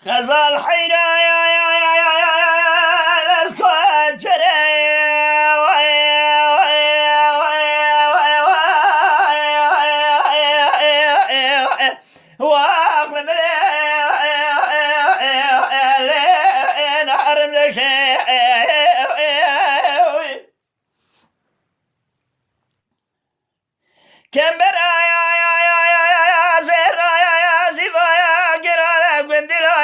غزال حيرة الاسكوت جري واقل ملين حرم شيء كم برايا زهرا يا زبايا قرالا قندلا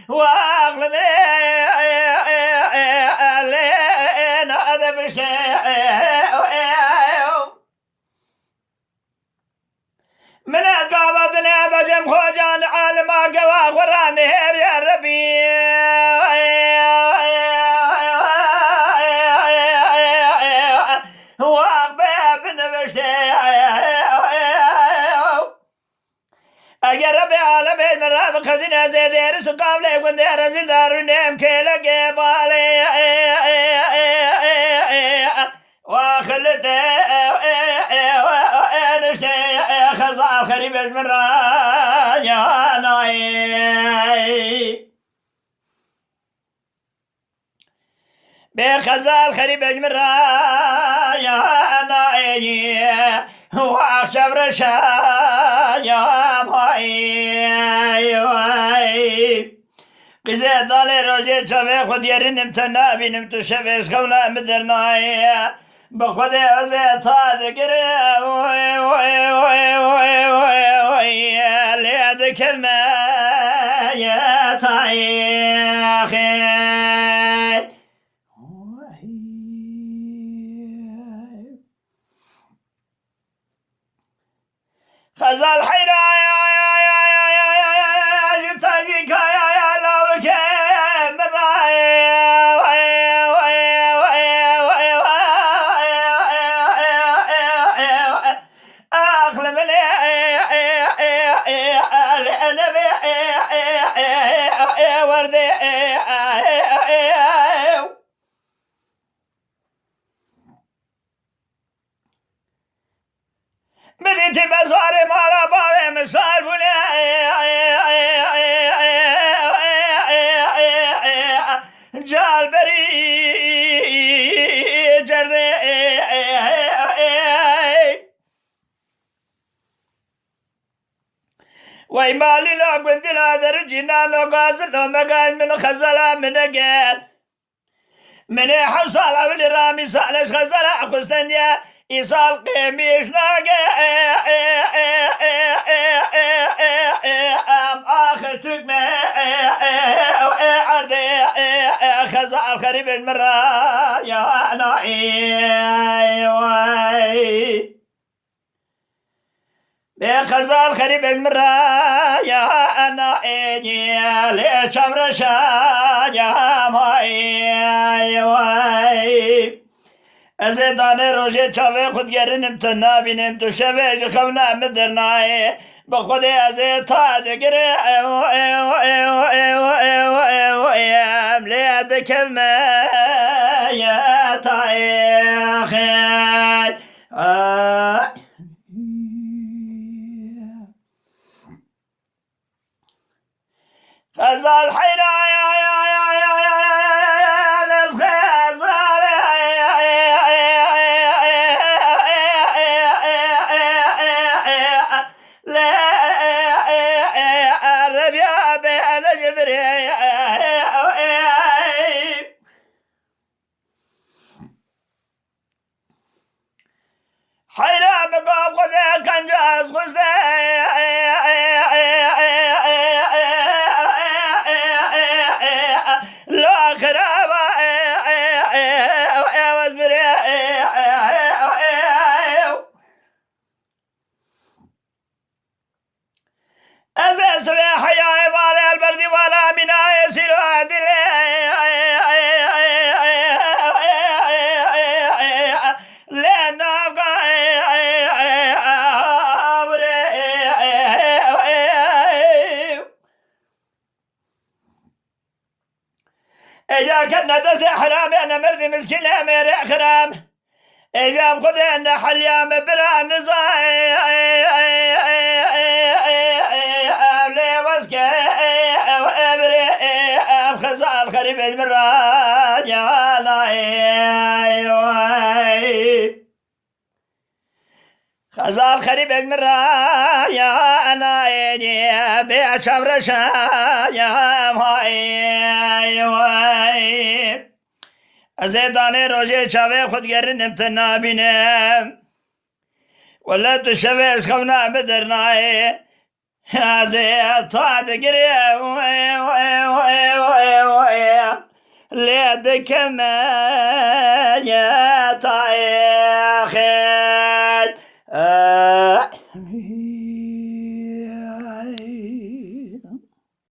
واغلب لين هذا من القابض هذا جم خوجان عالم قوا وراني يا ربي واقباب نبشتي أجرب عالمين من راب خزينة زيدير سقام لي وندير زيدار نيم كيلا جبالي وخلت نشتي خزال خريب المرا يا ناي بخزال خريب المرا يا ناي واخشب رشا يا ماي قزي دالي روجي شافي خود يرنم تنابي نمتو شافيش خونا مدرناي بخود اوزي تادقري ليدك ما يتايخي خزال حيرا جتاجيك يا لوك مراي اخلم لي النبي وردي بديت بصاري مالا باوي مسال بني جال بري جردي ويمالي لو قلت لا درجنا لو قازل لو مقال من خزلا من قال من حمصال أولي رامي سالش خزلا قستنيا إيصال قيميش لاقي أم آخر تكمي عردي خزال خريب المرا يا ناي بخزال خريب المرا يا ناي ليش أمرشا يا ماي ازدانه روزه چاوه خود گرنم تنا بینم تو شوه خونا مدرنای با خود از تا دگره ام لید کلمه یا تایخی غزال حیرا حيرا مقام قد كان جاز غزة لا خرابة وازبري أزل سبيح يا عبالي البرد ولا منا يسير عدل لأن إجا كنا دس حرام أنا مرد مسكين أمير حرام إجا بخذ إن حليام بلا نزاي خريب المراد يا لاي خزال خريب المراد يا لاي بيع شبرشا يا ماي ازيداني روجي شاوي خود گرنم تنابينم ولا تشوي خونا بدرناي هذا طاد قريب ليدك ما يا طاير